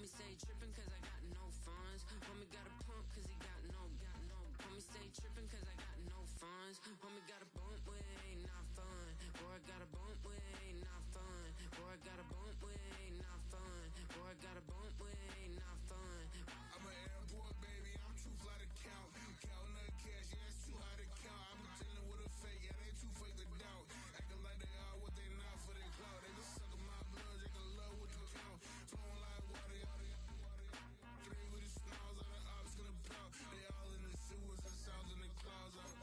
Homie stay tripping cause I got no funds. Homie got a pump cause he got no. Homie stay tripping cause I got no funds. Homie got a bump with ain't not fun. Boy, I got a bump with ain't not fun. Boy, I got a bump with ain't not fun. Boy, I got a bump with ain't not fun. I'm an airport baby, I'm too fly to count. Counting that cash, yeah, it's too high to count. I'm pretending with a fake, yeah, they too fake to doubt. Acting like they are what they not for their clout. They just sucking my blood, drinking love with the count. Flowing like water, three with the smiles, all the ops gonna pout. They all in the sewers and sounds in the clouds. I'ma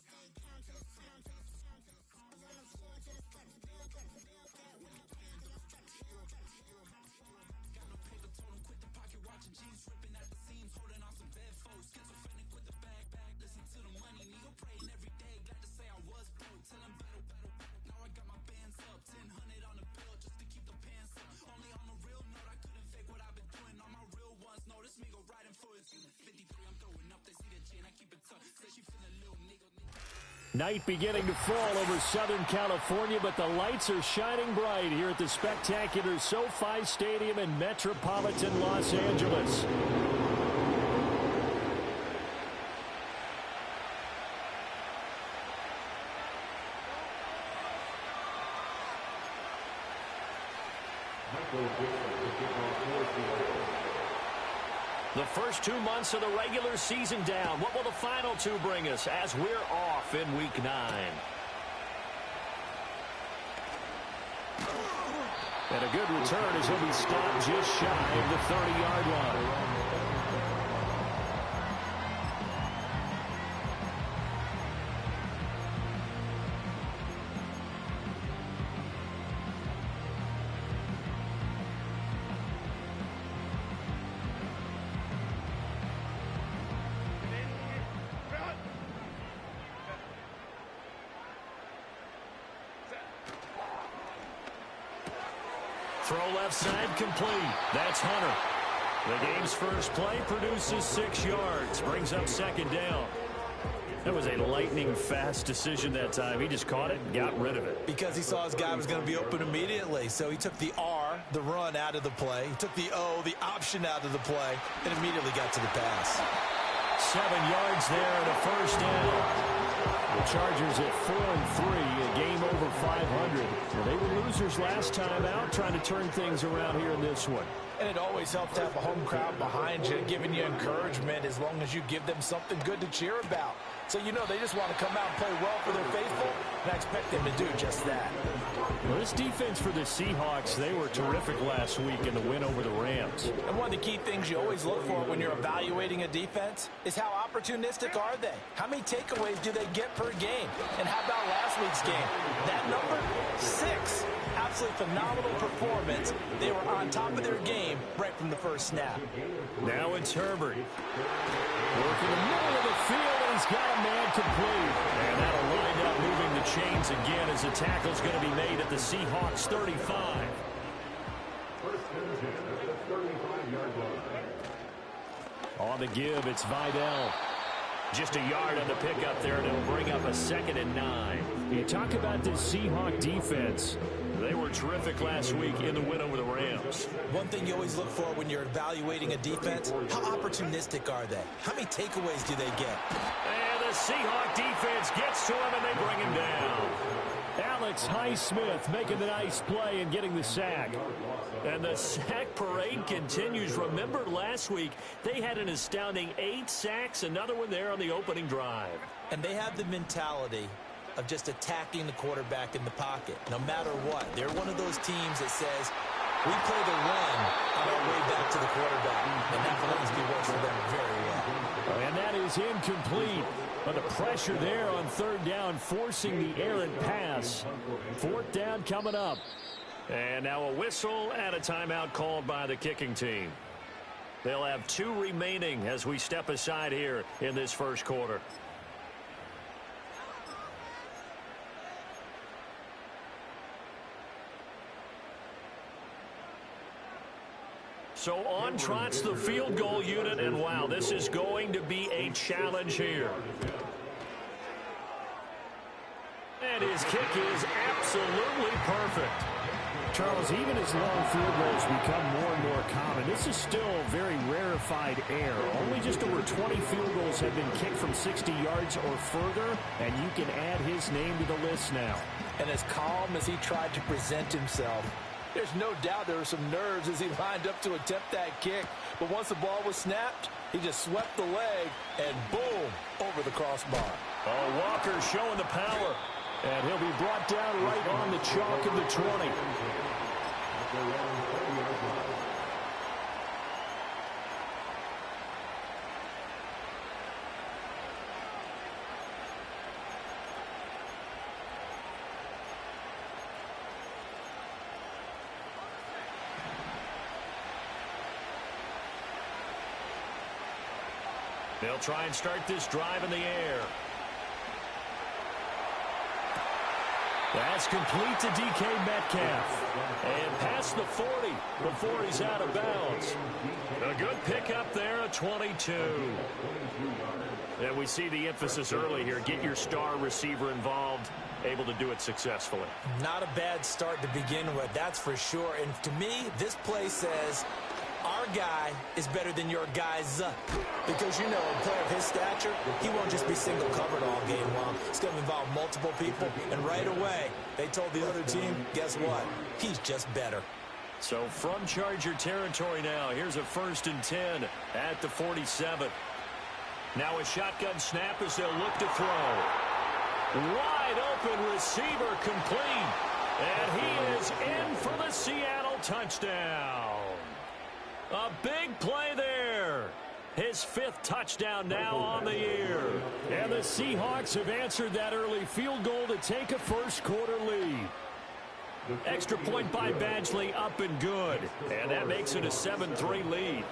stay down to the sound, to the sound, to the sound. On the floor, to the steps, bill, with the pen, to the steps, got no paper, told him quit the pocket, watching jeans, ripping at the seams, holding on some bad foes. Schizophrenic with the bag, listen to the money, nigga praying every day. Glad to say I was broke, tell him battle. Now I got my bands up, 1000 on the bill just to keep the pants up. Only on a real note, I couldn't fake what I've been doing. All my real ones know this me go right influence. 53, I'm going up, they see the G and I keep it tough. Say she feeling little nigga. Night beginning to fall over Southern California, but the lights are shining bright here at the spectacular SoFi Stadium in metropolitan Los Angeles. The first 2 months of the regular season down. What will the final two bring us as we're off in Week 9? And a good return as he'll be stopped just shy of the 30-yard line. Throw left side complete. That's Hunter. The game's first play produces 6 yards. Brings up second down. That was a lightning-fast decision that time. He just caught it and got rid of it. Because he saw his guy was going to be open immediately. So he took the R, the run, out of the play. He took the O, the option, out of the play, and immediately got to the pass. 7 yards there and a first down. The Chargers at 4-3, a game over 500. Well, they were losers last time out, trying to turn things around here in this one. And it always helps to have a home crowd behind you, giving you encouragement as long as you give them something good to cheer about. So you know they just want to come out and play well for their faithful, and I expect them to do just that. Well, this defense for the Seahawks, they were terrific last week in the win over the Rams. And one of the key things you always look for when you're evaluating a defense is how opportunistic are they? How many takeaways do they get per game? And how about last week's game? That number? 6. Absolutely phenomenal performance. They were on top of their game right from the first snap. Now it's Herbert. Working the middle of the field, and he's got a man complete. And that'll wind up moving the chains again as the tackle's going to be made at the Seahawks 35. On the give, it's Vidal. Just a yard on the pickup there, and it'll bring up a 2nd and 9. You talk about this Seahawk defense. They were terrific last week in the win over the Rams. One thing you always look for when you're evaluating a defense, how opportunistic are they? How many takeaways do they get? And the Seahawk defense gets to him, and they bring him down. Alex Highsmith making the nice play and getting the sack. And the sack parade continues. Remember last week, they had an astounding 8 sacks, another one there on the opening drive. And they have the mentality of just attacking the quarterback in the pocket, no matter what. They're one of those teams that says, we play the run on our way back to the quarterback, and that will always be works for them very well. And that is incomplete. But the pressure there on 3rd down, forcing the errant pass. 4th down coming up. And now a whistle and a timeout called by the kicking team. They'll have 2 remaining as we step aside here in this first quarter. So on trots the field goal unit, and wow, this is going to be a challenge here. And his kick is absolutely perfect. Charles, even as long field goals become more and more common, this is still very rarefied air. Only just over 20 field goals have been kicked from 60 yards or further, and you can add his name to the list now. And as calm as he tried to present himself, there's no doubt there were some nerves as he lined up to attempt that kick. But once the ball was snapped, he just swept the leg, and boom, over the crossbar. Oh, Walker showing the power. And he'll be brought down right on the chalk of the 20. They'll try and start this drive in the air. That's complete to DK Metcalf. And past the 40 before he's out of bounds. A good pickup there, a 22. And we see the emphasis early here. Get your star receiver involved. Able to do it successfully. Not a bad start to begin with, that's for sure. And to me, this play says our guy is better than your guy's. Because, you know, a player of his stature, he won't just be single covered all game long. It's going to involve multiple people. And right away, they told the other team, guess what? He's just better. So from Charger territory now, here's a 1st and 10 at the 47. Now a shotgun snap as they'll look to throw. Wide open receiver complete. And he is in for the Seattle touchdown. A big play there. His 5th touchdown now on the year. And the Seahawks have answered that early field goal to take a first-quarter lead. Extra point by Badgley up and good. And that makes it a 7-3 lead.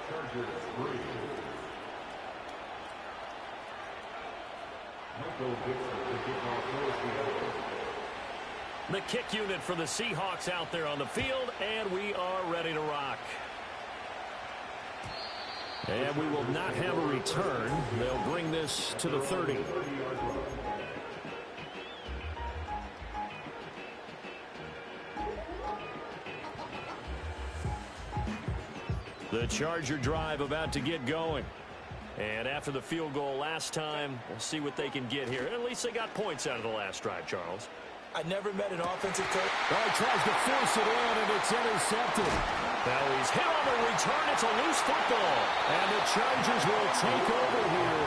The kick unit for the Seahawks out there on the field, and we are ready to rock. And we will not have a return. They'll bring this to the 30. The Charger drive about to get going. And after the field goal last time, we'll see what they can get here. At least they got points out of the last drive, Charles. I never met an offensive coach. Oh, he tries to force it in, and it's intercepted. Now he's hit on the return. It's a loose football. And the Chargers will take over here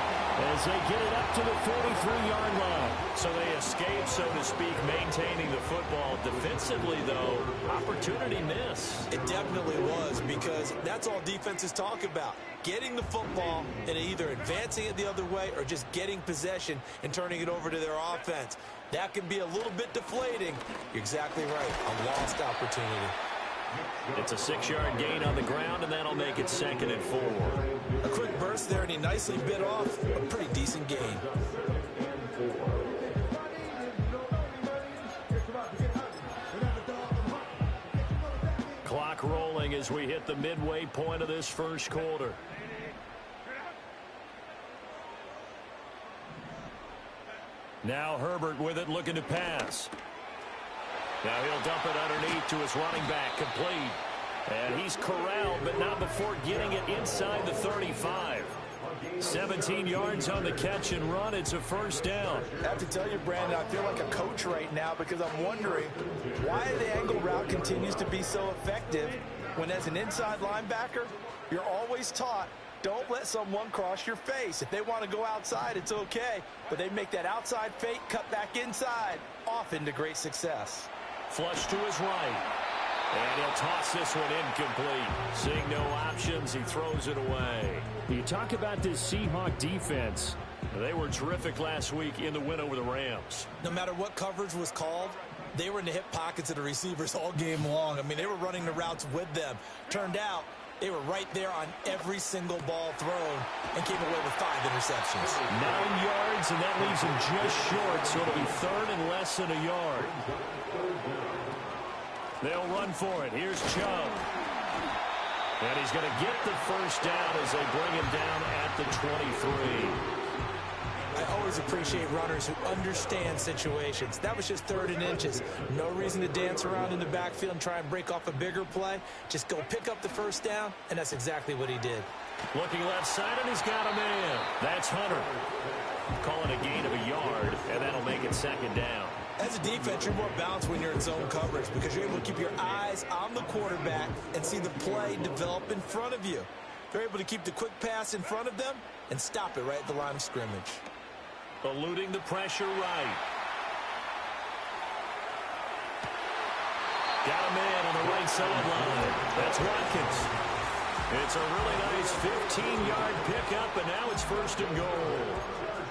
as they get it up to the 43-yard line. So they escape, so to speak, maintaining the football. Defensively, though, opportunity miss. It definitely was, because that's all defenses talk about. Getting the football and either advancing it the other way or just getting possession and turning it over to their offense. That can be a little bit deflating. You're exactly right. A lost opportunity. It's a 6-yard gain on the ground, and that'll make it 2nd and 4. A quick burst there, and he nicely bit off a pretty decent gain. Clock rolling as we hit the midway point of this first quarter. Now Herbert with it, looking to pass. Now he'll dump it underneath to his running back, complete. And he's corralled, but not before getting it inside the 35. 17 yards on the catch and run. It's a first down. I have to tell you, Brandon, I feel like a coach right now because I'm wondering why the angle route continues to be so effective when, as an inside linebacker, you're always taught, don't let someone cross your face. If they want to go outside, it's okay. But they make that outside fake, cut back inside, often to great success. Flush to his right. And he'll toss this one incomplete. Seeing no options, he throws it away. You talk about this Seahawk defense. They were terrific last week in the win over the Rams. No matter what coverage was called, they were in the hip pockets of the receivers all game long. I mean, they were running the routes with them. Turned out, they were right there on every single ball thrown and came away with 5 interceptions. 9 yards, and that leaves him just short, so it'll be 3rd and less than a yard. They'll run for it. Here's Chubb. And he's going to get the first down as they bring him down at the 23. I I always appreciate runners who understand situations. That was just 3rd and inches. No reason to dance around in the backfield and try and break off a bigger play. Just go pick up the first down, and that's exactly what he did. Looking left side, and he's got a man. That's Hunter. Calling a gain of a yard, and that'll make it 2nd down. As a defense, you're more balanced when you're in zone coverage because you're able to keep your eyes on the quarterback and see the play develop in front of you. You're able to keep the quick pass in front of them and stop it right at the line of scrimmage. Eluding the pressure right. Got a man on the right sideline. That's Watkins. It's a really nice 15-yard pickup, and now it's 1st and goal.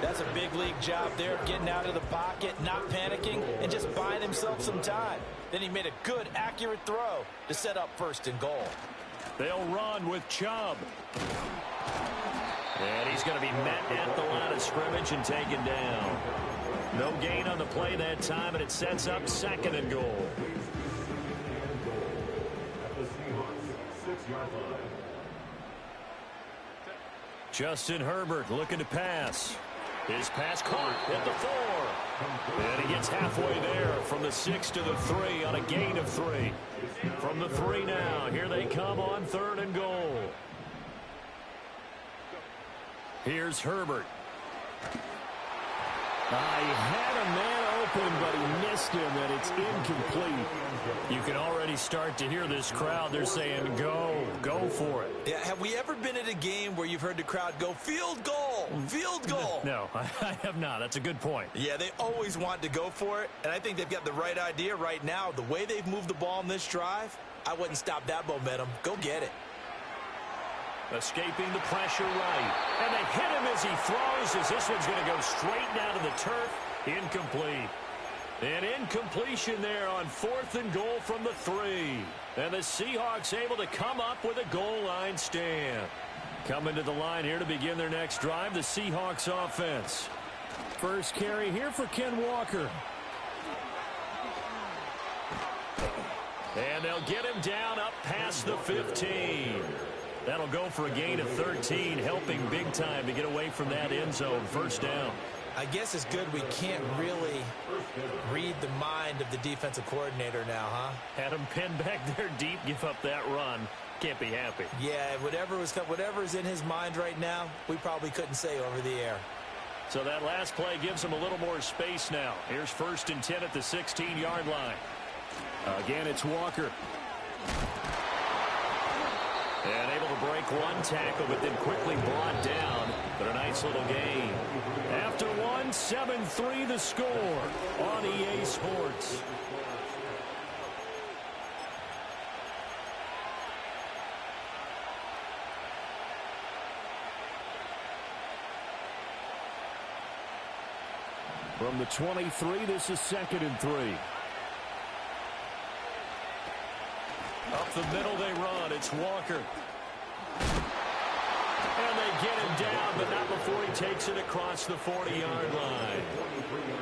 That's a big league job there, getting out of the pocket, not panicking, and just buying himself some time. Then he made a good, accurate throw to set up 1st and goal. They'll run with Chubb. And he's going to be met at the line of scrimmage and taken down. No gain on the play that time, and it sets up 2nd and goal. Justin Herbert looking to pass. His pass caught at the 4. And he gets halfway there from the 6 to the 3 on a gain of 3. From the 3 now, here they come on 3rd and goal. Here's Herbert. He had a man open, but he missed him, and it's incomplete. You can already start to hear this crowd. They're saying, go for it. Yeah, have we ever been at a game where you've heard the crowd go, field goal, field goal? No, I have not. That's a good point. Yeah, they always want to go for it, and I think they've got the right idea right now. The way they've moved the ball in this drive, I wouldn't stop that momentum. Go get it. Escaping the pressure right. And they hit him as he throws, as this one's going to go straight down to the turf. Incomplete. An incompletion there on 4th and goal from the 3. And the Seahawks able to come up with a goal line stand. Coming to the line here to begin their next drive, the Seahawks offense. First carry here for Ken Walker. And they'll get him down up past the 15. That'll go for a gain of 13, helping big time to get away from that end zone. 1st down. I guess it's good we can't really read the mind of the defensive coordinator now, huh? Had him pinned back there deep, give up that run. Can't be happy. Yeah, whatever's in his mind right now, we probably couldn't say over the air. So that last play gives him a little more space now. Here's 1st and 10 at the 16-yard line. Again, it's Walker. And able to break one tackle, but then quickly brought down. But a nice little gain. After 1, 7-3 the score on EA Sports. From the 23, this is 2nd and 3. Up the middle they run. It's Walker. And they get him down, but not before he takes it across the 40-yard line.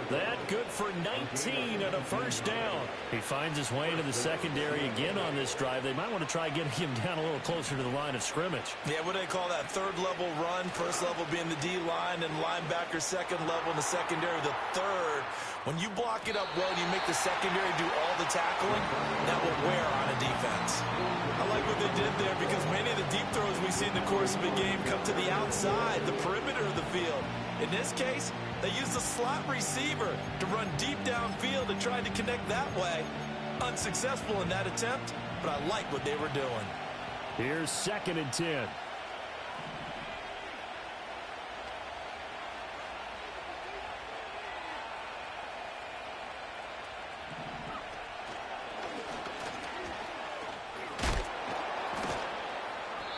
That good for 19 and a 1st down. He finds his way into the secondary again on this drive. They might want to try getting him down a little closer to the line of scrimmage. Yeah, what do they call that? 3rd level run, 1st level being the D-line, and linebacker 2nd level in the secondary, the 3rd. When you block it up well and you make the secondary do all the tackling, that will wear on a defense. I like what they did there because many of the deep throws we see in the course of a game come to the outside, the perimeter of the field. In this case, they used a slot receiver to run deep downfield and tried to connect that way. Unsuccessful in that attempt, but I like what they were doing. Here's 2nd and 10.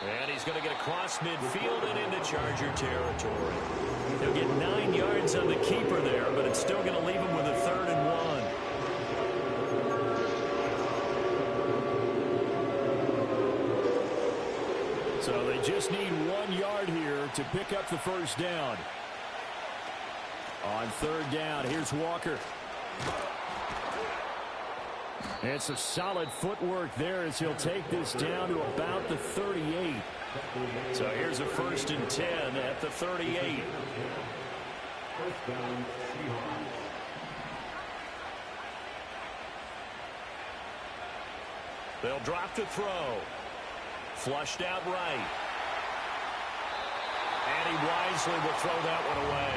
And he's going to get across midfield and into Charger territory. He'll get 9 yards on the keeper there, but it's still going to leave him with a 3rd and 1. So they just need 1 yard here to pick up the 1st down. On 3rd down, here's Walker. It's a solid footwork there as he'll take this down to about the 38. So here's a 1st and 10 at the 38. First down, Seahawks. They'll drop to throw. Flushed out right. And he wisely will throw that one away.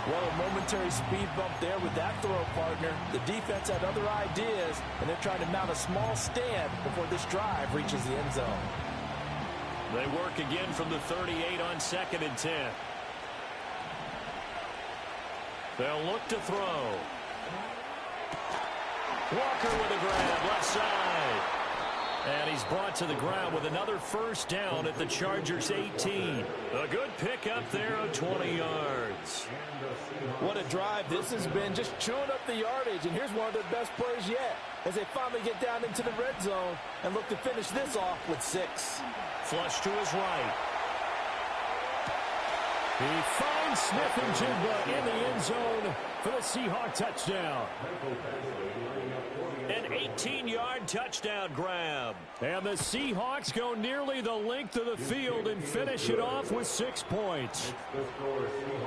Well, a momentary speed bump there with that throw, partner. The defense had other ideas, and they're trying to mount a small stand before this drive reaches the end zone. They work again from the 38 on 2nd and 10. They'll look to throw. Walker with a grab, left side. And he's brought to the ground with another first down at the Chargers' 18. A good pickup there of 20 yards. What a drive this has been, just chewing up the yardage. And here's one of their best plays yet as they finally get down into the red zone and look to finish this off with 6. Flush to his right. He finds Smith-Njigba in the end zone for the Seahawk touchdown. An 18-yard touchdown grab. And the Seahawks go nearly the length of the field and finish it off with 6 points.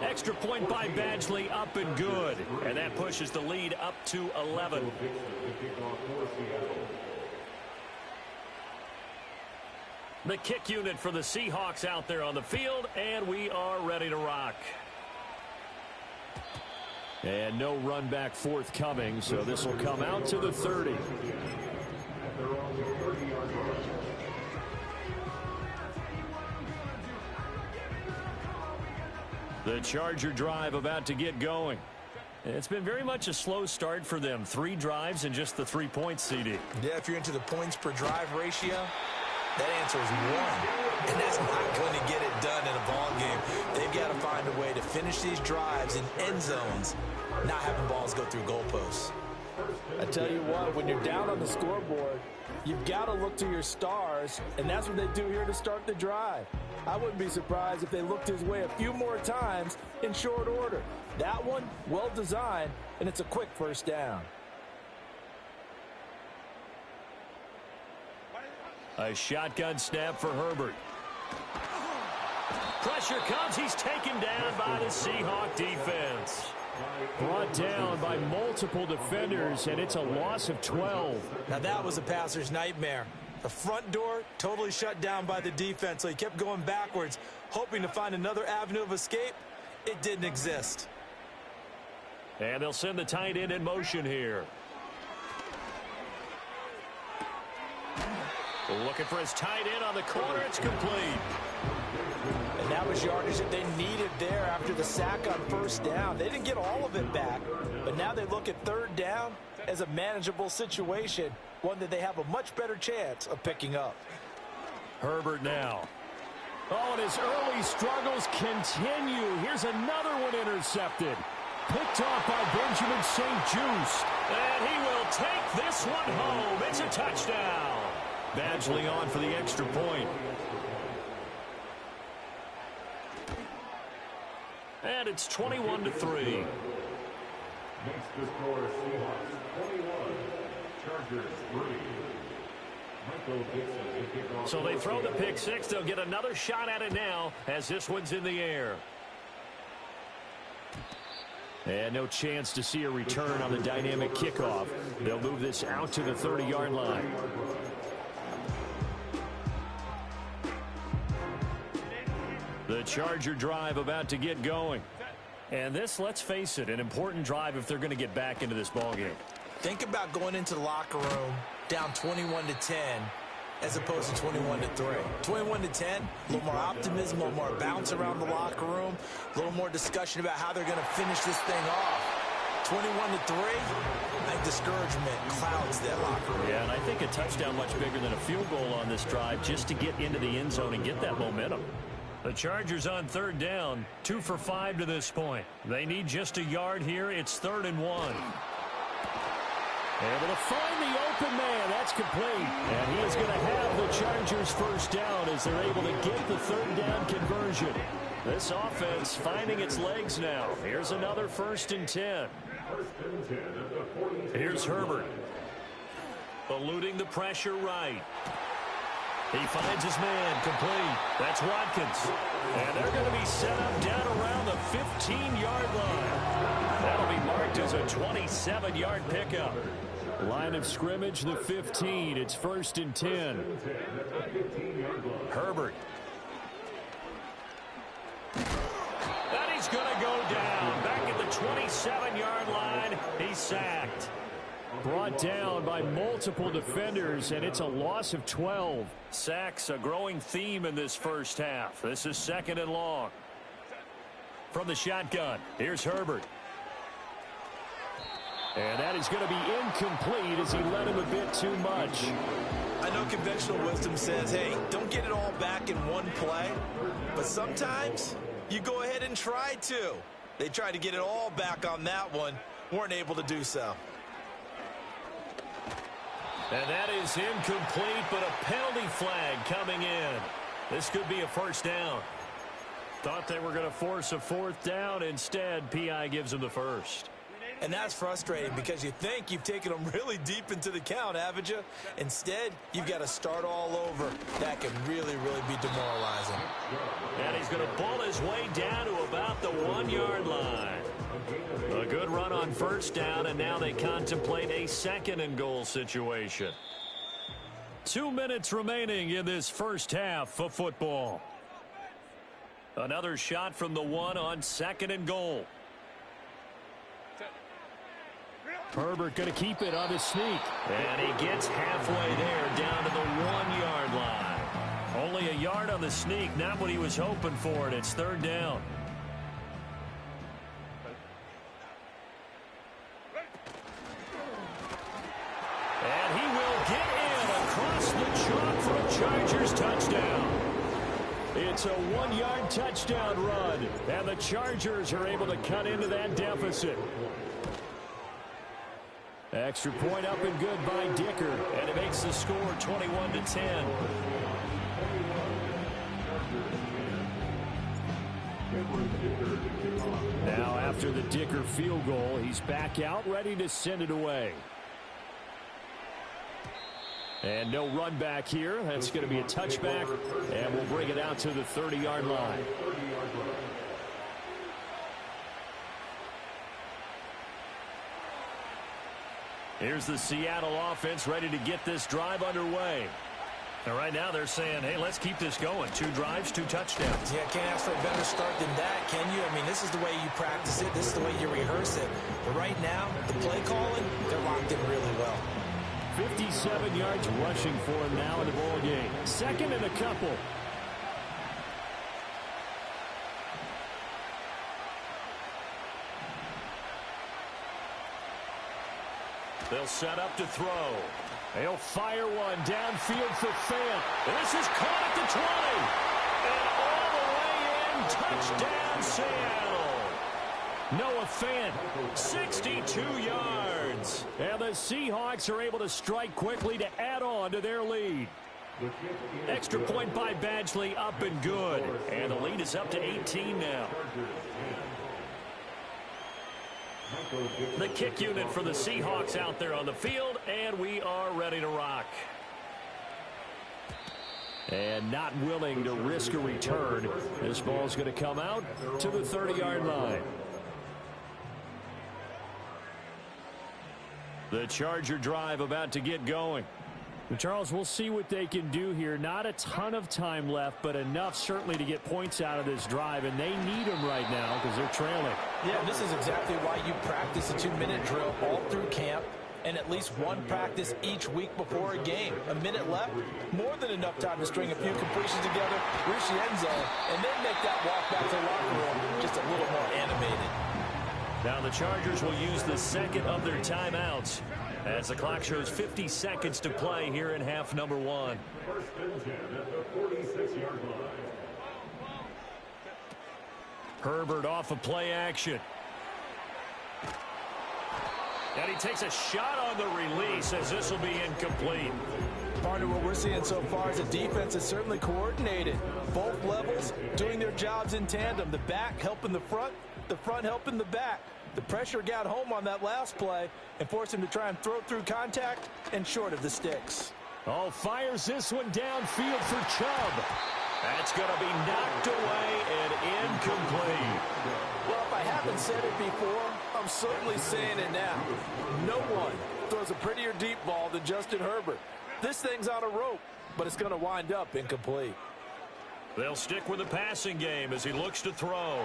Extra point by Badgley, up and good. And that pushes the lead up to 11. The kick unit for the Seahawks out there on the field, and we are ready to rock. And no run back forthcoming, so this will come out to the 30. The Charger drive about to get going. It's been very much a slow start for them. 3 drives and just the 3 points, CD. Yeah, if you're into the points per drive ratio, that answer is 1. And that's not going to get it done in a ball game. They've got to find a way to finish these drives in end zones, not having balls go through goalposts. I tell you what, when you're down on the scoreboard, you've got to look to your stars, and that's what they do here to start the drive. I wouldn't be surprised if they looked his way a few more times in short order. That one, well designed, and it's a quick first down. A shotgun snap for Herbert. Pressure comes. He's taken down by the Seahawk defense. Brought down by multiple defenders, and it's a loss of 12. Now that was a passer's nightmare. The front door totally shut down by the defense, so he kept going backwards, hoping to find another avenue of escape. It didn't exist. And they'll send the tight end in motion here. Looking for his tight end on the corner. It's complete. And that was yardage that they needed there after the sack on first down. They didn't get all of it back, but now they look at third down as a manageable situation, one that they have a much better chance of picking up. Herbert now. Oh, and his early struggles continue. Here's another one intercepted. Picked off by Benjamin St-Juste. And he will take this one home. It's a touchdown. Badgley on for the extra point. And it's 21-3. Makes the score Seahawks 21, Chargers 3. So they throw the pick six. They'll get another shot at it now as this one's in the air. And no chance to see a return on the dynamic kickoff. They'll move this out to the 30-yard line. The Charger drive about to get going. And this, let's face it, an important drive if they're going to get back into this ballgame. Think about going into the locker room down 21-10 as opposed to 21-3. 21-10, a little more optimism, a little more bounce around the locker room, a little more discussion about how they're going to finish this thing off. 21-3, I think discouragement clouds that locker room. Yeah, and I think a touchdown much bigger than a field goal on this drive just to get into the end zone and get that momentum. The Chargers on third down, 2 for 5 to this point. They need just a yard here. It's 3rd and 1. Able to find the open man. That's complete. And he is going to have the Chargers first down as they're able to get the third down conversion. This offense finding its legs now. Here's another 1st and 10. Here's Herbert. Eluding the pressure right. He finds his man complete. That's Watkins. And they're going to be set up down around the 15-yard line. That'll be marked as a 27-yard pickup. Line of scrimmage, the 15. It's 1st and 10. Herbert. And he's going to go down. Back at the 27-yard line. He's sacked. Brought down by multiple defenders, and it's a loss of 12. Sacks, a growing theme in this first half. This is 2nd and long. From the shotgun, here's Herbert. And that is going to be incomplete as he led him a bit too much. I know conventional wisdom says, hey, don't get it all back in one play. But sometimes you go ahead and try to. They tried to get it all back on that one. Weren't able to do so. And that is incomplete, but a penalty flag coming in. This could be a 1st down. Thought they were going to force a 4th down. Instead, P.I. gives them the 1st. And that's frustrating because you think you've taken them really deep into the count, haven't you? Instead, you've got to start all over. That can really, really be demoralizing. And he's going to ball his way down to about the 1-yard line. A good run on 1st down, and now they contemplate a 2nd and goal situation. 2 minutes remaining in this first half of football. Another shot from the 1 on 2nd and goal. Herbert going to keep it on his sneak. And he gets halfway there down to the 1-yard line. Only a yard on the sneak, not what he was hoping for, and it's 3rd down. And he will get in across the chalk for a Chargers touchdown. It's a 1-yard touchdown run, and the Chargers are able to cut into that deficit. Extra point up and good by Dicker, and it makes the score 21-10. Now after the Dicker field goal, he's back out, ready to send it away. And no run back here. That's going to be a touchback, and we'll bring it out to the 30-yard line. Here's the Seattle offense ready to get this drive underway. And right now they're saying, hey, let's keep this going. 2 drives, 2 touchdowns. Yeah, can't ask for a better start than that, can you? I mean, this is the way you practice it. This is the way you rehearse it. But right now, the play calling, they're locked in really well. 57 yards rushing for him now in the ball game. 2nd and a couple. They'll set up to throw. They'll fire one downfield for Fant. This is caught at the 20. And all the way in, touchdown Seattle. Noah Fant, 62 yards. And the Seahawks are able to strike quickly to add on to their lead. Extra point by Badgley, up and good. And the lead is up to 18 now. The kick unit for the Seahawks out there on the field, and we are ready to rock. And not willing to risk a return. This ball's going to come out to the 30-yard line. The Charger drive about to get going. Charles, we'll see what they can do here. Not a ton of time left, but enough certainly to get points out of this drive, and they need them right now because they're trailing. Yeah, this is exactly why you practice a 2-minute drill all through camp and at least one practice each week before a game. A minute left, more than enough time to string a few completions together, reach the end zone, and then make that walk back to the locker room just a little more animated. Now the Chargers will use the 2nd of their timeouts as the clock shows 50 seconds to play here in half number 1. 1st and 10 at the 46-yard line. Herbert off of play action. And he takes a shot on the release as this will be incomplete. Part of what we're seeing so far is the defense is certainly coordinated. Both levels doing their jobs in tandem. The back helping the front helping the back. The pressure got home on that last play and forced him to try and throw through contact and short of the sticks. Oh, fires this one downfield for Chubb. That's going to be knocked away and incomplete. Well, if I haven't said it before, I'm certainly saying it now. No one throws a prettier deep ball than Justin Herbert. This thing's on a rope, but it's going to wind up incomplete. They'll stick with the passing game as he looks to throw.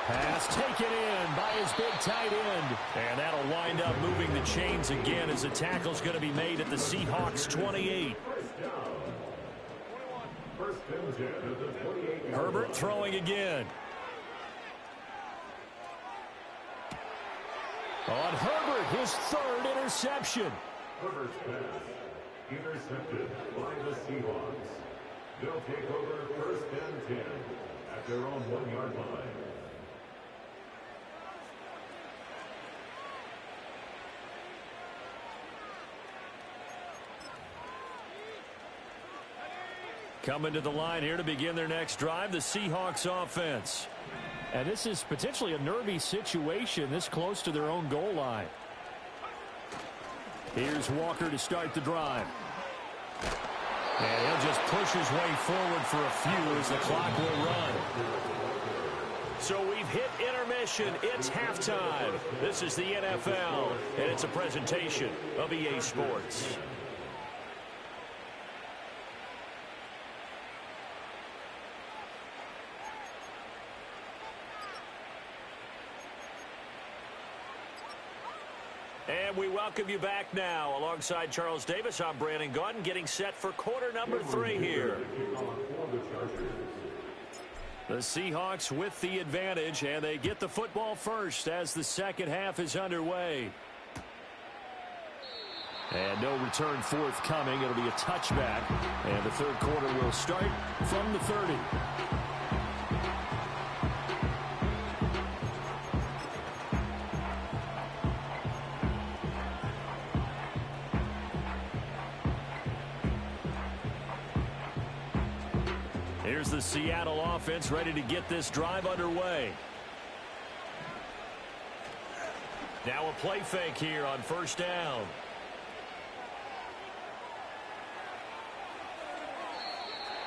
Pass taken in by his big tight end. And that'll wind up moving the chains again as the tackle's going to be made at the Seahawks 28. Herbert throwing again. On Herbert, his third interception. Herbert's pass intercepted by the Seahawks. They'll take over 1st and 10 at their own 1-yard line. Coming to the line here to begin their next drive, the Seahawks offense. And this is potentially a nervy situation this close to their own goal line. Here's Walker to start the drive. And he'll just push his way forward for a few as the clock will run. So we've hit intermission. It's halftime. This is the NFL, and it's a presentation of EA Sports. And we welcome you back now. Alongside Charles Davis, I'm Brandon Gaudin, getting set for quarter number 3 here. The Seahawks with the advantage, and they get the football first as the second half is underway. And no return forthcoming. It'll be a touchback. And the third quarter will start from the 30. Here's the Seattle offense ready to get this drive underway. Now a play fake here on 1st down.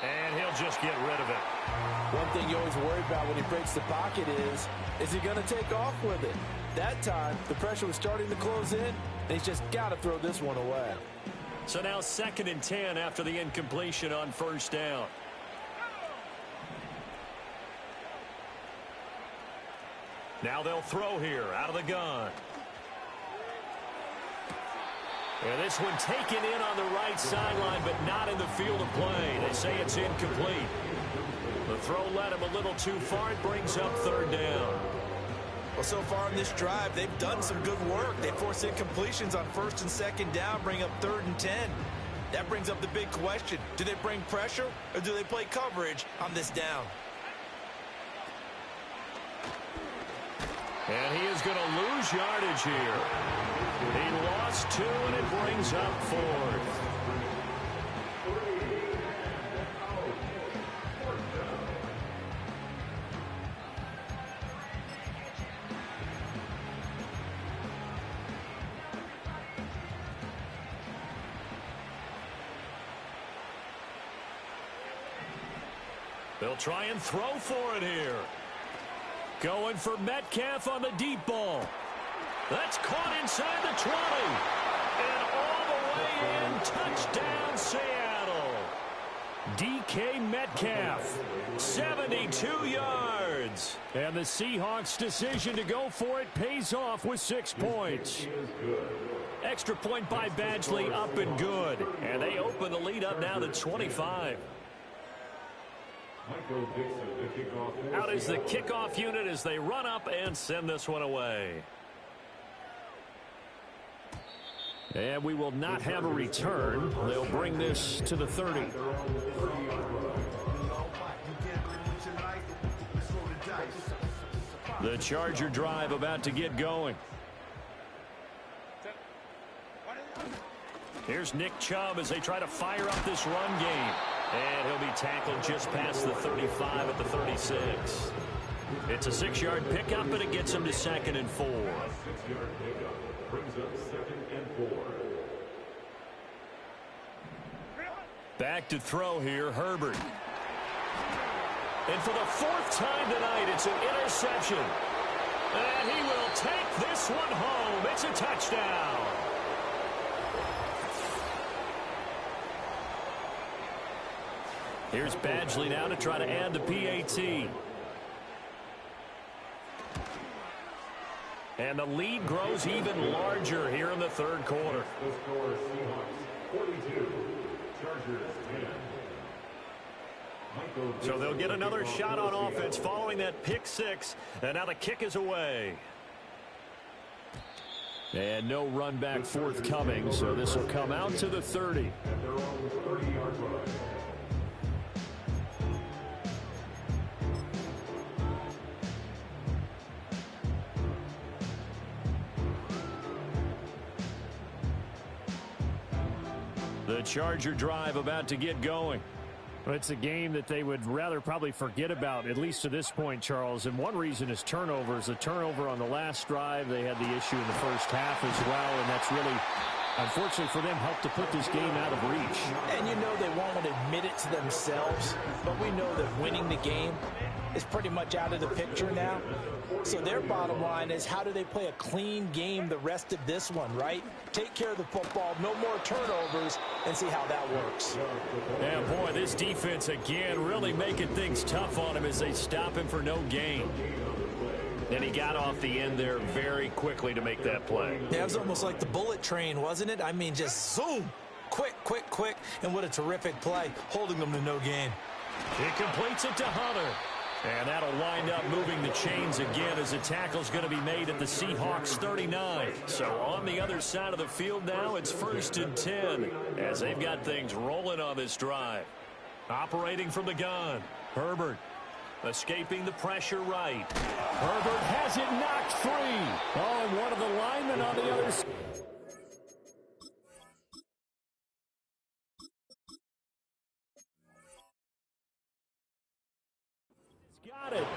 And he'll just get rid of it. One thing you always worry about when he breaks the pocket is he going to take off with it? That time, the pressure was starting to close in, and he's just got to throw this one away. So now 2nd and 10 after the incompletion on 1st down. Now they'll throw here out of the gun. And this one taken in on the right sideline, but not in the field of play. They say it's incomplete. The throw led him a little too far. It brings up 3rd down. Well, so far in this drive, they've done some good work. They force incompletions on 1st and 2nd down, bring up 3rd and 10. That brings up the big question. Do they bring pressure, or do they play coverage on this down? And he is going to lose yardage here. He lost 2, and it brings up 4th. They'll try and throw for it here. Going for Metcalf on the deep ball. That's caught inside the 20. And all the way in, touchdown Seattle. DK Metcalf, 72 yards. And the Seahawks' decision to go for it pays off with 6 points. Extra point by Badgley, up and good. And they open the lead up now to 25. Out is the kickoff unit as they run up and send this one away. And we will not have a return. They'll bring this to the 30. The Charger drive about to get going. Here's Nick Chubb as they try to fire up this run game. And he'll be tackled just past the 35 at the 36. It's a 6-yard pickup, and it gets him to 2nd and 4. 6-yard pickup brings up 2nd and 4. Back to throw here, Herbert. And for the fourth time tonight, it's an interception. And he will take this one home. It's a touchdown. Here's Badgley now to try to add the PAT. And the lead grows even larger here in the third quarter. The score, Seahawks 42, Chargers 10. So they'll get another shot on offense following that pick six. And now the kick is away. And no run back forthcoming, so this will come out to the 30. At their own 30-yard line. The Charger drive about to get going. Well, it's a game that they would rather probably forget about, at least to this point, Charles. And one reason is turnovers. A turnover on the last drive. They had the issue in the first half as well, and that's really, unfortunately for them, helped to put this game out of reach. And you know they won't admit it to themselves, but we know that winning the game is pretty much out of the picture now. So their bottom line is, how do they play a clean game the rest of this one, right? Take care of the football, no more turnovers, and see how that works. Yeah, boy, this defense again really making things tough on him as they stop him for no gain. And he got off the end there very quickly to make that play. Yeah, it was almost like the bullet train, wasn't it? I mean, just zoom, quick, quick, quick, and what a terrific play, holding them to no gain. He completes it to Hunter. And that'll wind up moving the chains again as the tackle's going to be made at the Seahawks 39. So on the other side of the field now, it's 1st and 10 as they've got things rolling on this drive. Operating from the gun, Herbert escaping the pressure right. Herbert has it knocked free. Oh, and one of the linemen on the other side.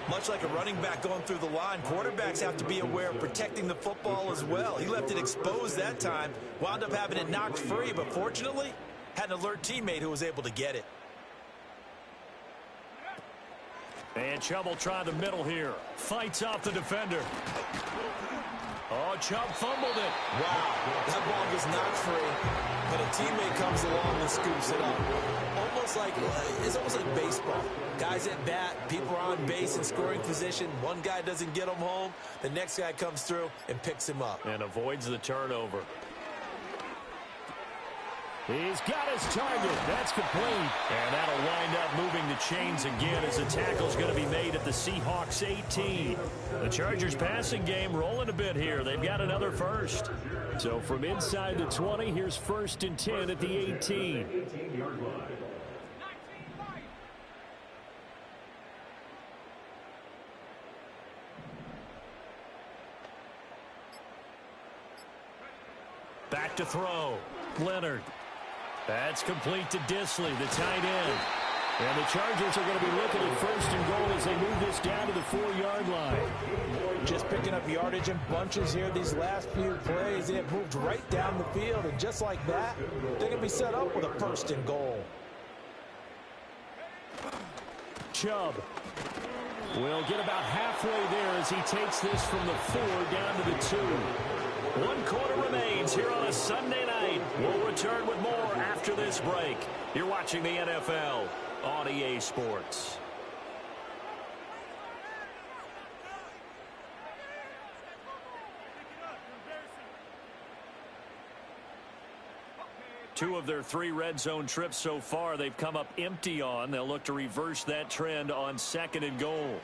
Much like a running back going through the line, quarterbacks have to be aware of protecting the football as well. He left it exposed that time, wound up having it knocked free, but fortunately, had an alert teammate who was able to get it. And Chubb will try the middle here. Fights off the defender. Oh, Chubb fumbled it. Wow, that ball gets knocked free, but a teammate comes along and scoops it up. It's almost like baseball. Guys at bat, people are on base in scoring position. One guy doesn't get him home. The next guy comes through and picks him up. And avoids the turnover. He's got his target. That's complete. And that'll wind up moving the chains again as the tackle's going to be made at the Seahawks 18. The Chargers passing game rolling a bit here. They've got another first. So from inside the 20, here's 1st and 10 at the 18. 18-yard line. Back to throw. Leonard. That's complete to Disley, the tight end. And the Chargers are going to be looking at 1st and goal as they move this down to the 4-yard line. Just picking up yardage in bunches here these last few plays. They have moved right down the field, and just like that, they're going to be set up with a 1st and goal. Chubb will get about halfway there as he takes this from the 4 down to the 2. 1 quarter remains here on a Sunday night. We'll return with more after this break. You're watching the NFL on EA Sports. Two of their 3 red zone trips so far they've come up empty on. They'll look to reverse that trend on 2nd and goal.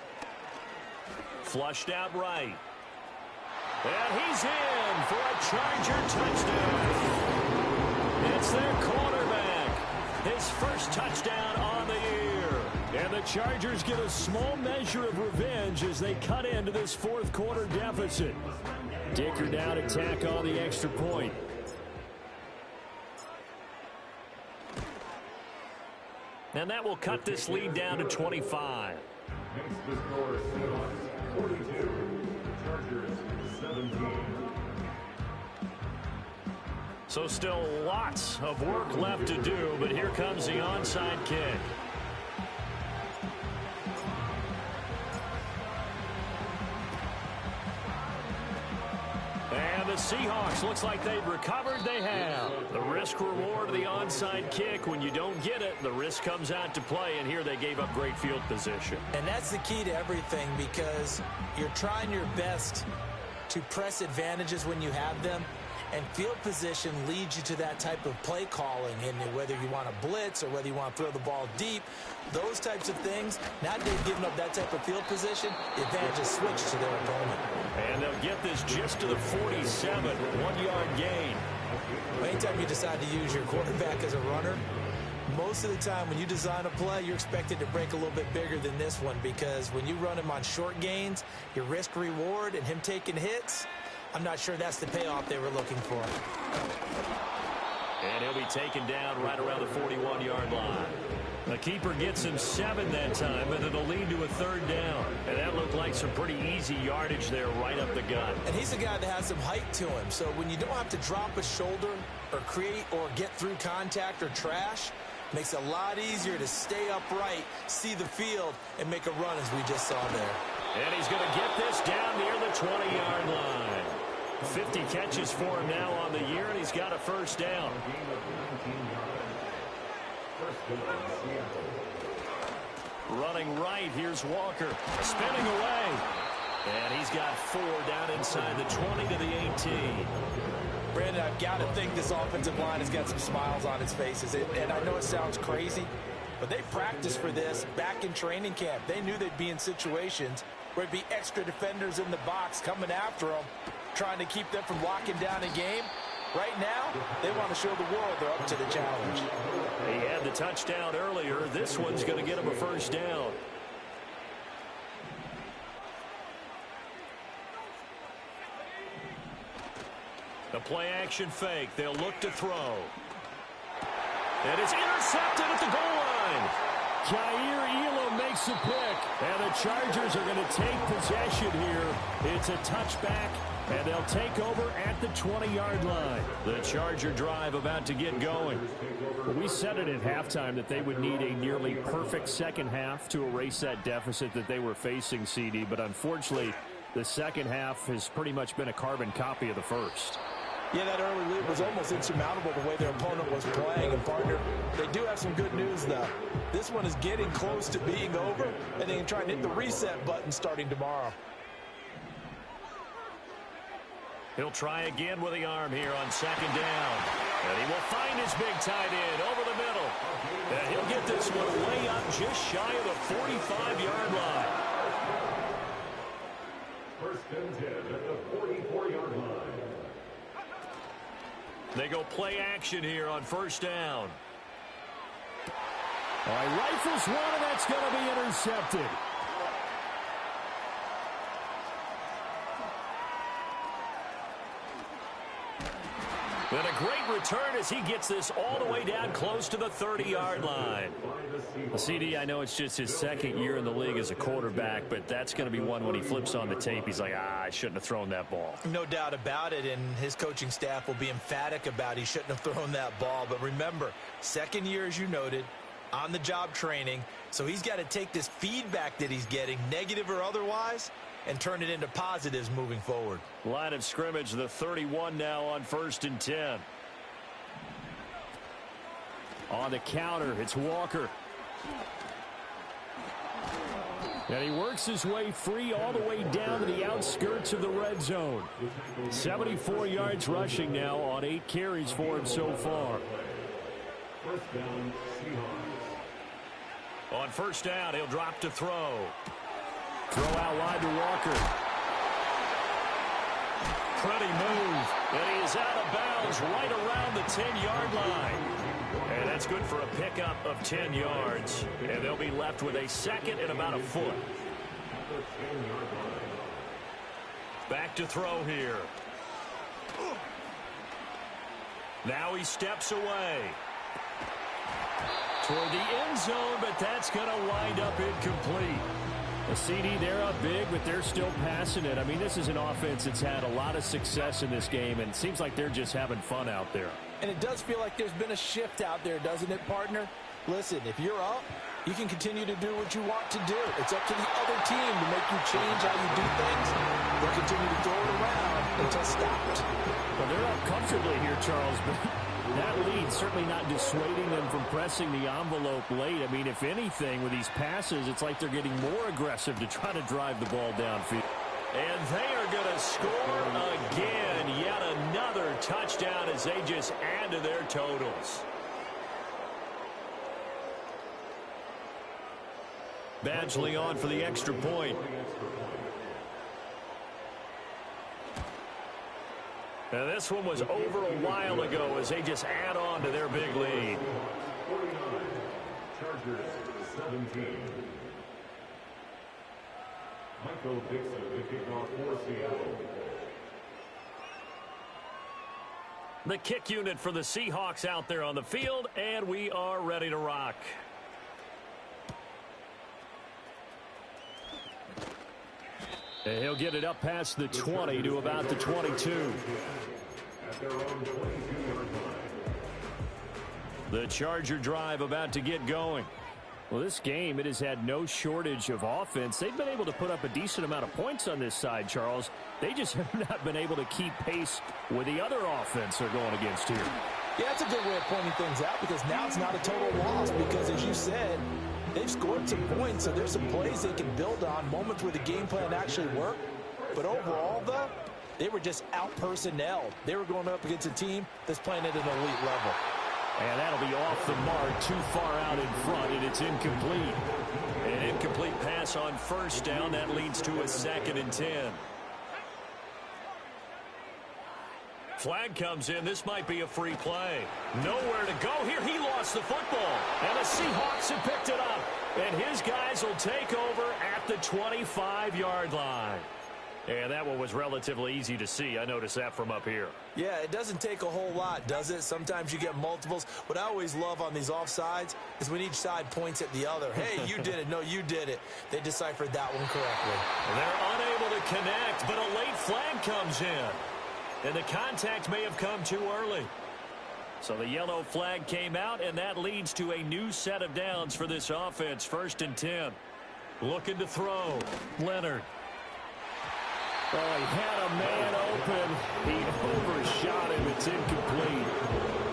Flushed out right. And he's in for a Charger touchdown. It's their quarterback. His first touchdown on the year. And the Chargers get a small measure of revenge as they cut into this 4th quarter deficit. Dicker down to tack on the extra point. And that will cut this lead down to 25. Makes the score Seahawks 42, Chargers 17. So still lots of work left to do, but here comes the onside kick. Seahawks, looks like they've recovered. They have. The risk reward of the onside kick. When you don't get it, the risk comes out to play, and here they gave up great field position. And that's the key to everything, because you're trying your best to press advantages when you have them, and field position leads you to that type of play calling. And whether you want to blitz or whether you want to throw the ball deep, those types of things, now that they've given up that type of field position, the advantage is switched to their opponent. And they'll get this just to the 47, 1-yard gain. Anytime you decide to use your quarterback as a runner, most of the time when you design a play, you're expected to break a little bit bigger than this one, because when you run him on short gains, your risk reward and him taking hits, I'm not sure that's the payoff they were looking for. And he'll be taken down right around the 41-yard line. The keeper gets him 7 that time, and it'll lead to a 3rd down. And that looked like some pretty easy yardage there right up the gut. And he's a guy that has some height to him, so when you don't have to drop a shoulder or create or get through contact or trash, makes it a lot easier to stay upright, see the field, and make a run as we just saw there. And he's going to get this down near the 20-yard line. 50 catches for him now on the year, and he's got a 1st down. Running right, here's Walker. Spinning away. And he's got 4 down inside the 20 to the 18. Brandon, I've got to think this offensive line has got some smiles on its faces. And I know it sounds crazy, but they practiced for this back in training camp. They knew they'd be in situations where it'd be extra defenders in the box coming after them, trying to keep them from locking down a game. Right now, they want to show the world they're up to the challenge. He had the touchdown earlier. This one's going to get him a 1st down. The play-action fake. They'll look to throw. And it's intercepted at the goal line. Jair Elam makes a pick. And the Chargers are going to take possession here. It's a touchback, and they'll take over at the 20-yard line. The Charger drive about to get going. Well, we said it at halftime that they would need a nearly perfect second half to erase that deficit that they were facing, CD. But unfortunately, the second half has pretty much been a carbon copy of the first. Yeah, that early lead was almost insurmountable the way their opponent was playing. And, partner, they do have some good news, though. This one is getting close to being over, and they can try and hit the reset button starting tomorrow. He'll try again with the arm here on 2nd down. And he will find his big tight end over the middle. And he'll get this one way up just shy of the 45-yard line. 1st and 10 at the 44-yard line. They go play action here on 1st down. All right, rifles one, and that's going to be intercepted. And a great return as he gets this all the way down close to the 30-yard line. CD, I know it's just his 2nd year in the league as a quarterback, but that's going to be one when he flips on the tape. He's like, I shouldn't have thrown that ball. No doubt about it, and his coaching staff will be emphatic about he shouldn't have thrown that ball. But remember, 2nd year, as you noted, on-the-job training, so he's got to take this feedback that he's getting, negative or otherwise, and turn it into positives moving forward. Line of scrimmage, the 31 now on 1st and 10. On the counter, it's Walker. And he works his way free all the way down to the outskirts of the red zone. 74 yards rushing now on 8 carries for him so far. 1st down, Seahawks. On 1st down, he'll drop to throw. Throw out wide to Walker. Pretty move. And he is out of bounds right around the 10-yard line. And that's good for a pickup of 10 yards. And they'll be left with a 2nd and about a foot. Back to throw here. Now he steps away. Toward the end zone, but that's going to wind up incomplete. A CD, they're up big, but they're still passing it. I mean, this is an offense that's had a lot of success in this game, and it seems like they're just having fun out there. And it does feel like there's been a shift out there, doesn't it, partner? Listen, if you're up, you can continue to do what you want to do. It's up to the other team to make you change how you do things. They'll continue to throw it around until stopped. Well, they're up comfortably here, Charles, but that lead certainly not dissuading them from pressing the envelope late. I mean, if anything, with these passes, it's like they're getting more aggressive to try to drive the ball downfield. And they are going to score again. Yet another touchdown as they just add to their totals. Badgley on for the extra point. Now this one was over a while ago as they just add on to their big lead. 49, Chargers 17. Michael Dixon to kick off for Seattle. The kick unit for the Seahawks out there on the field, and we are ready to rock. And he'll get it up past the 20 to about the 22. At their own 22-yard line. The Charger drive about to get going. Well, this game, it has had no shortage of offense. They've been able to put up a decent amount of points on this side, Charles. They just have not been able to keep pace with the other offense they're going against here. Yeah, that's a good way of pointing things out because now it's not a total loss because, as you said, they've scored some points, so there's some plays they can build on, moments where the game plan actually worked. But overall, though, they were just out-personnelled. They were going up against a team that's playing at an elite level. And that'll be off the mark, too far out in front, and it's incomplete. An incomplete pass on first down. That leads to a 2nd and 10. Flag comes in. This might be a free play. Nowhere to go here. He lost the football. And the Seahawks have picked it up. And his guys will take over at the 25-yard line. And that one was relatively easy to see. I noticed that from up here. Yeah, it doesn't take a whole lot, does it? Sometimes you get multiples. What I always love on these offsides is when each side points at the other. Hey, you did it. No, you did it. They deciphered that one correctly. They're unable to connect, but a late flag comes in. And the contact may have come too early. So the yellow flag came out, and that leads to a new set of downs for this offense. 1st and 10. Looking to throw. Leonard. Oh, he had a man open. He overshot him. It's incomplete.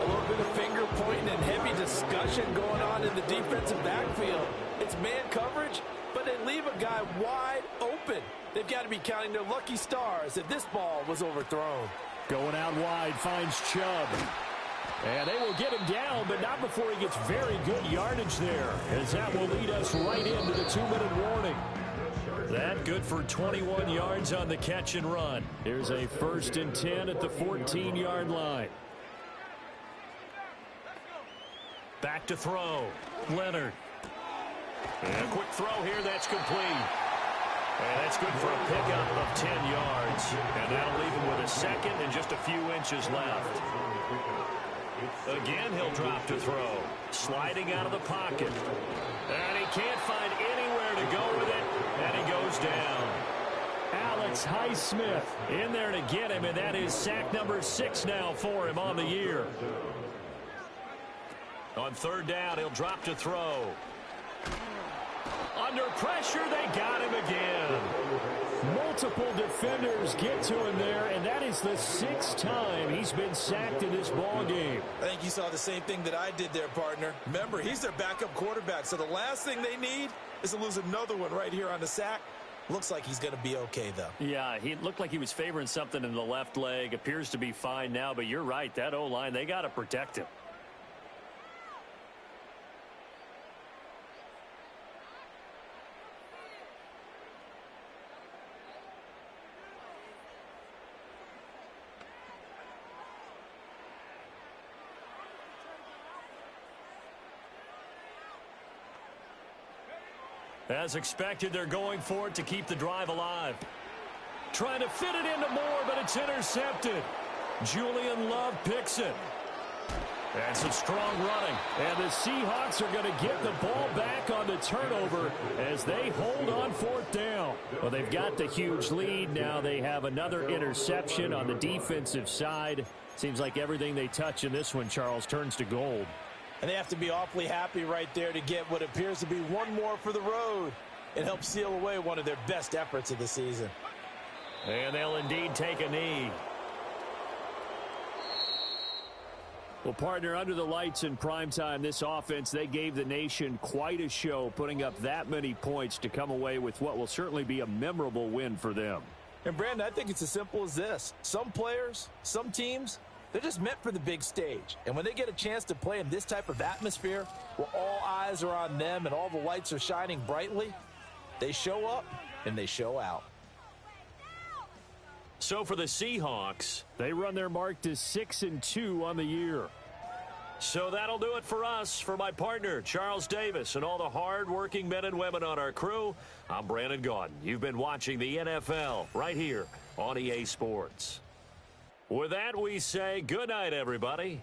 A little bit of finger pointing and heavy discussion going on in the defensive backfield. It's man coverage, but they leave a guy wide open. They've got to be counting their lucky stars if this ball was overthrown. Going out wide, finds Chubb. And they will get him down, but not before he gets very good yardage there, as that will lead us right into the 2-minute warning. That good for 21 yards on the catch and run. Here's a 1st and 10 at the 14-yard line. Back to throw. Leonard. And a quick throw here. That's complete. And that's good for a pickup of 10 yards. And that'll leave him with a 2nd and just a few inches left. Again, he'll drop to throw. Sliding out of the pocket. And he can't find anywhere to go with it. And he goes down. Alex Highsmith In there to get him, and that is sack number 6 now for him on the year. On 3rd down, he'll drop to throw. Under pressure, they got him again. Multiple defenders get to him there, and that is the 6th time he's been sacked in this ball game. I think you saw the same thing that I did there, partner. Remember, he's their backup quarterback, so the last thing they need is to lose another one right here on the sack. Looks like he's going to be okay, though. Yeah, he looked like he was favoring something in the left leg. Appears to be fine now, but you're right. That O-line, they got to protect him. As expected, they're going for it to keep the drive alive. Trying to fit it into Moore, but it's intercepted. Julian Love picks it. And some strong running. And the Seahawks are going to get the ball back on the turnover as they hold on 4th down. Well, they've got the huge lead. Now they have another interception on the defensive side. Seems like everything they touch in this one, Charles, turns to gold. And they have to be awfully happy right there to get what appears to be one more for the road and help seal away one of their best efforts of the season. And they'll indeed take a knee. Well, partner, under the lights in primetime, this offense, they gave the nation quite a show, putting up that many points to come away with what will certainly be a memorable win for them. And, Brandon, I think it's as simple as this. Some players, some teams, they're just meant for the big stage. And when they get a chance to play in this type of atmosphere where all eyes are on them and all the lights are shining brightly, they show up and they show out. So for the Seahawks, they run their mark to 6-2 on the year. So that'll do it for us. For my partner, Charles Davis, and all the hard-working men and women on our crew, I'm Brandon Gaudin. You've been watching the NFL right here on EA Sports. With that, we say good night, everybody.